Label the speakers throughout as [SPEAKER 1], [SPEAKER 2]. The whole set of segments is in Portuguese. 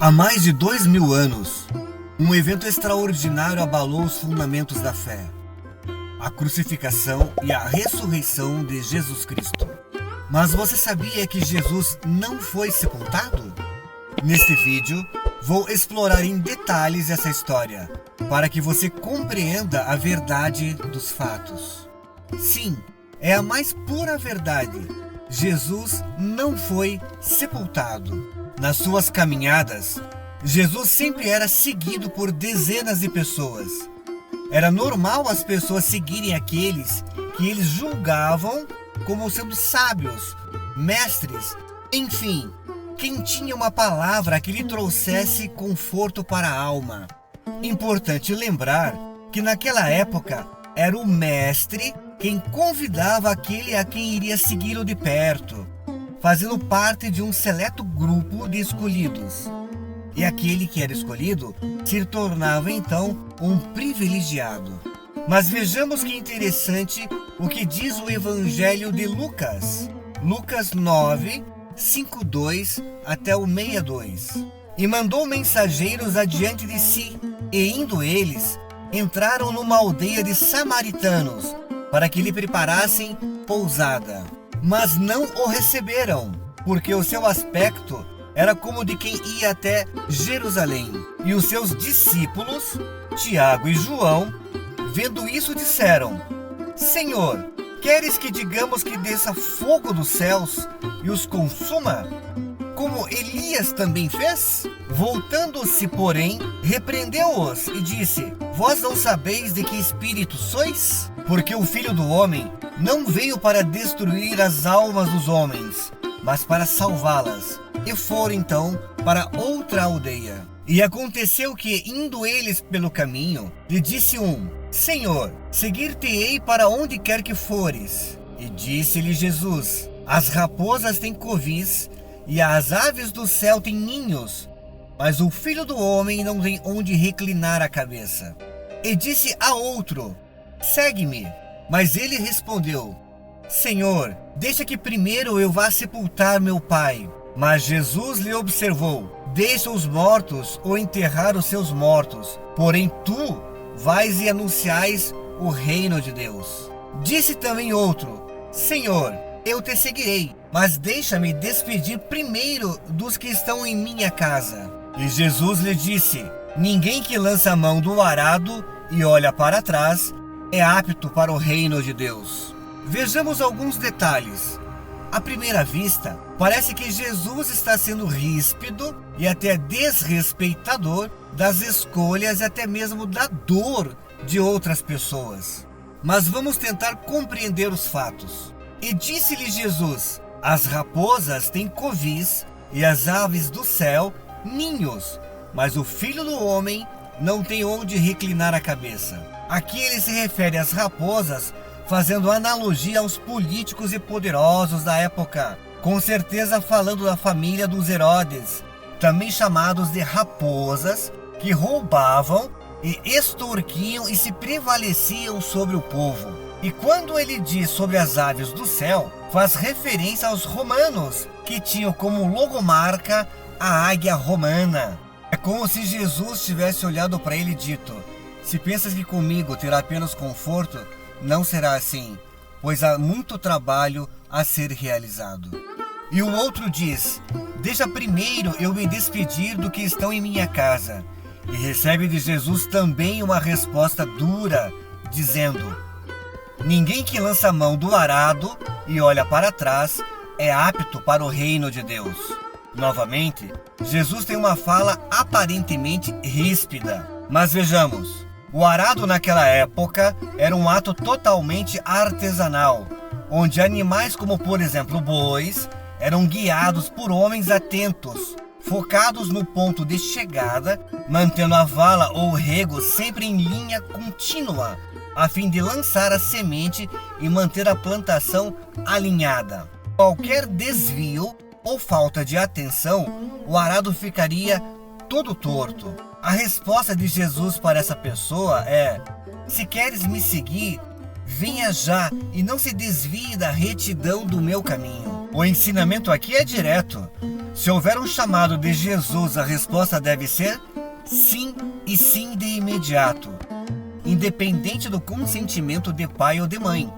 [SPEAKER 1] Há mais de 2000 anos, um evento extraordinário abalou os fundamentos da fé: a crucificação e a ressurreição de Jesus Cristo. Mas você sabia que Jesus não foi sepultado? Neste vídeo, vou explorar em detalhes essa história, para que você compreenda a verdade dos fatos. Sim, é a mais pura verdade. Jesus não foi sepultado. Nas suas caminhadas, Jesus sempre era seguido por dezenas de pessoas. Era normal as pessoas seguirem aqueles que eles julgavam como sendo sábios, mestres, enfim, quem tinha uma palavra que lhe trouxesse conforto para a alma. Importante lembrar que naquela época era o mestre quem convidava aquele a quem iria segui-lo de perto, fazendo parte de um seleto grupo de escolhidos. E aquele que era escolhido se tornava então um privilegiado. Mas vejamos que interessante o que diz o Evangelho de Lucas. Lucas 9, 52 até o 62. E mandou mensageiros adiante de si, e indo eles, entraram numa aldeia de samaritanos, para que lhe preparassem pousada. Mas não o receberam, porque o seu aspecto era como de quem ia até Jerusalém. E os seus discípulos, Tiago e João, vendo isso, disseram: Senhor, queres que digamos que desça fogo dos céus e os consuma, como Elias também fez? Voltando-se, porém, repreendeu-os e disse: Vós não sabeis de que espírito sois? Porque o Filho do Homem não veio para destruir as almas dos homens, mas para salvá-las. E foram então para outra aldeia. E aconteceu que, indo eles pelo caminho, lhe disse um: Senhor, seguir-te-ei para onde quer que fores. E disse-lhe Jesus: As raposas têm covis, e as aves do céu têm ninhos, mas o Filho do Homem não tem onde reclinar a cabeça. E disse a outro: Segue-me. Mas ele respondeu: Senhor, deixa que primeiro eu vá sepultar meu pai. Mas Jesus lhe observou: Deixa os mortos ou enterrar os seus mortos, porém tu vais e anunciais o reino de Deus. Disse também outro: Senhor, eu te seguirei, mas deixa-me despedir primeiro dos que estão em minha casa. E Jesus lhe disse: Ninguém que lança a mão do arado e olha para trás é apto para o reino de Deus. Vejamos alguns detalhes. À primeira vista, parece que Jesus está sendo ríspido e até desrespeitador das escolhas e até mesmo da dor de outras pessoas. Mas vamos tentar compreender os fatos. E disse-lhe Jesus: As raposas têm covis e as aves do céu ninhos, mas o Filho do Homem não tem onde reclinar a cabeça. Aqui ele se refere às raposas, fazendo analogia aos políticos e poderosos da época, com certeza falando da família dos Herodes, também chamados de raposas, que roubavam e extorquiam e se prevaleciam sobre o povo. E quando ele diz sobre as aves do céu, faz referência aos romanos, que tinham como logomarca a águia romana. É como se Jesus tivesse olhado para ele e dito: Se pensas que comigo terá apenas conforto, não será assim, pois há muito trabalho a ser realizado. E o outro diz: Deixa primeiro eu me despedir do que estão em minha casa. E recebe de Jesus também uma resposta dura, dizendo: Ninguém que lança a mão do arado e olha para trás é apto para o reino de Deus. Novamente, Jesus tem uma fala aparentemente ríspida. Mas vejamos, o arado naquela época era um ato totalmente artesanal, onde animais como, por exemplo, bois, eram guiados por homens atentos, focados no ponto de chegada, mantendo a vala ou rego sempre em linha contínua, a fim de lançar a semente e manter a plantação alinhada. Qualquer desvio ou falta de atenção, o arado ficaria todo torto. A resposta de Jesus para essa pessoa é: Se queres me seguir, venha já e não se desvie da retidão do meu caminho. O ensinamento aqui é direto. Se houver um chamado de Jesus, a resposta deve ser sim, e sim de imediato, independente do consentimento de pai ou de mãe.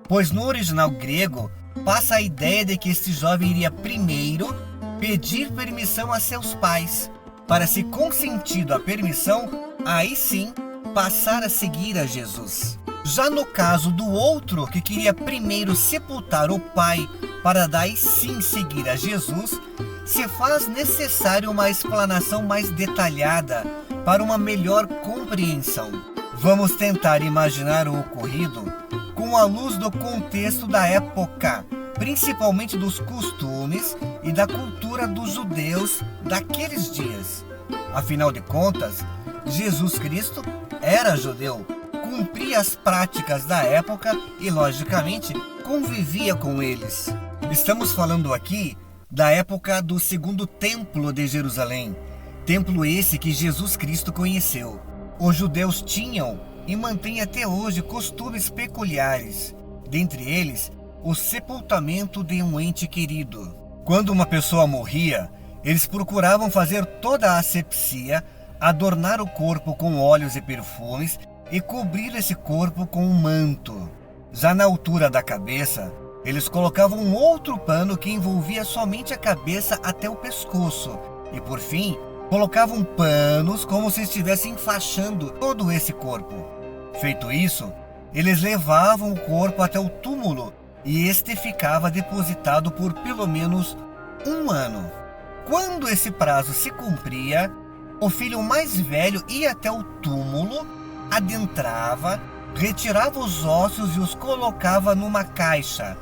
[SPEAKER 1] Pois no original grego, passa a ideia de que este jovem iria primeiro pedir permissão a seus pais, para, se consentido a permissão, aí sim passar a seguir a Jesus. Já no caso do outro, que queria primeiro sepultar o pai para daí sim seguir a Jesus, se faz necessário uma explanação mais detalhada para uma melhor compreensão. Vamos tentar imaginar o ocorrido com a luz do contexto da época, principalmente dos costumes e da cultura dos judeus daqueles dias. Afinal de contas, Jesus Cristo era judeu, cumpria as práticas da época e, logicamente, convivia com eles. Estamos falando aqui da época do segundo templo de Jerusalém, templo esse que Jesus Cristo conheceu. Os judeus tinham e mantêm até hoje costumes peculiares, dentre eles o sepultamento de um ente querido. Quando uma pessoa morria, eles procuravam fazer toda a asepsia, adornar o corpo com óleos e perfumes e cobrir esse corpo com um manto. Já na altura da cabeça, eles colocavam um outro pano que envolvia somente a cabeça até o pescoço e, por fim, colocavam panos como se estivessem enfaixando todo esse corpo. Feito isso, eles levavam o corpo até o túmulo e este ficava depositado por pelo menos 1 ano. Quando esse prazo se cumpria, o filho mais velho ia até o túmulo, adentrava, retirava os ossos e os colocava numa caixa,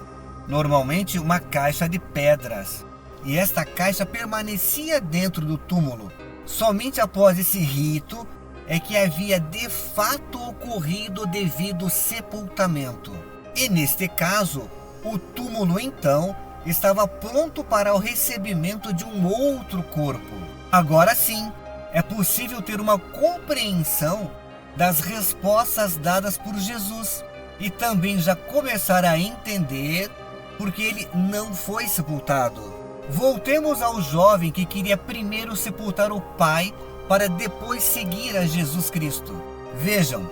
[SPEAKER 1] normalmente uma caixa de pedras, e esta caixa permanecia dentro do túmulo. Somente após esse rito é que havia de fato ocorrido o devido sepultamento. E neste caso, o túmulo então estava pronto para o recebimento de um outro corpo. Agora sim, é possível ter uma compreensão das respostas dadas por Jesus e também já começar a entender porque ele não foi sepultado. Voltemos ao jovem que queria primeiro sepultar o pai para depois seguir a Jesus Cristo. Vejam,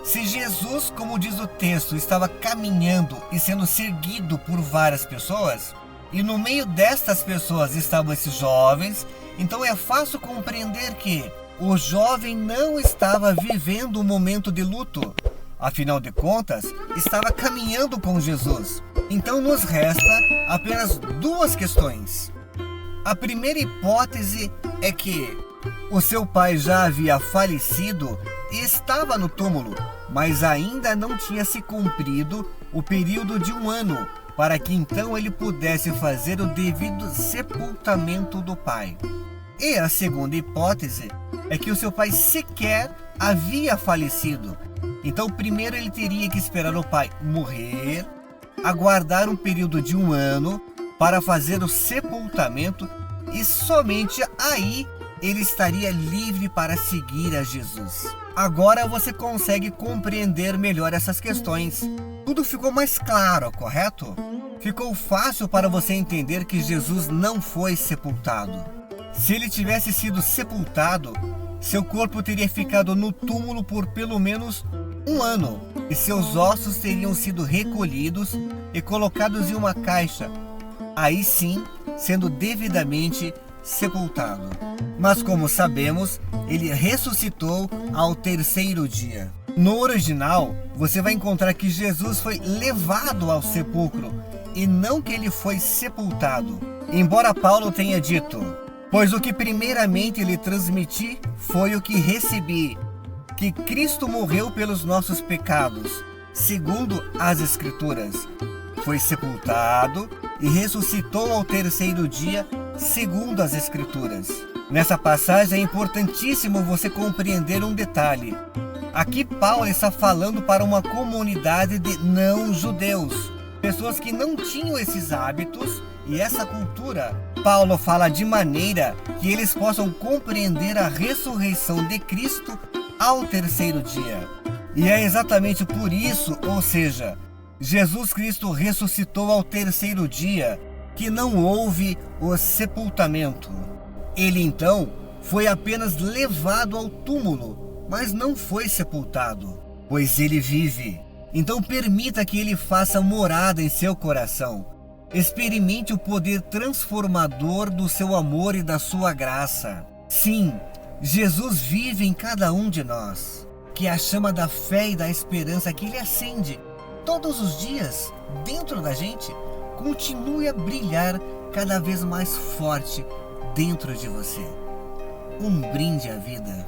[SPEAKER 1] se Jesus, como diz o texto, estava caminhando e sendo seguido por várias pessoas, e no meio destas pessoas estavam esses jovens, então é fácil compreender que o jovem não estava vivendo um momento de luto. Afinal de contas, estava caminhando com Jesus. Então nos resta apenas 2 questões. A primeira hipótese é que o seu pai já havia falecido e estava no túmulo, mas ainda não tinha se cumprido o período de 1 ano, para que então ele pudesse fazer o devido sepultamento do pai. E a segunda hipótese é que o seu pai sequer havia falecido. Então primeiro ele teria que esperar o pai morrer, aguardar um período de 1 ano para fazer o sepultamento e somente aí ele estaria livre para seguir a Jesus. Agora você consegue compreender melhor essas questões. Tudo ficou mais claro, correto? Ficou fácil para você entender que Jesus não foi sepultado. Se ele tivesse sido sepultado, seu corpo teria ficado no túmulo por pelo menos 1 ano e seus ossos teriam sido recolhidos e colocados em uma caixa, aí sim sendo devidamente sepultado. Mas como sabemos, ele ressuscitou ao 3º dia. No original, você vai encontrar que Jesus foi levado ao sepulcro e não que ele foi sepultado. Embora Paulo tenha dito: pois o que primeiramente lhe transmiti foi o que recebi, que Cristo morreu pelos nossos pecados, segundo as Escrituras. Foi sepultado e ressuscitou ao 3º dia, segundo as Escrituras. Nessa passagem é importantíssimo você compreender um detalhe. Aqui Paulo está falando para uma comunidade de não-judeus, pessoas que não tinham esses hábitos e essa cultura. Paulo fala de maneira que eles possam compreender a ressurreição de Cristo ao 3º dia. E é exatamente por isso, ou seja, Jesus Cristo ressuscitou ao 3º dia, que não houve o sepultamento. Ele então foi apenas levado ao túmulo, mas não foi sepultado, pois ele vive. Então permita que ele faça morada em seu coração. Experimente o poder transformador do seu amor e da sua graça. Sim, Jesus vive em cada um de nós. Que a chama da fé e da esperança que ele acende todos os dias dentro da gente continue a brilhar cada vez mais forte dentro de você. Um brinde à vida.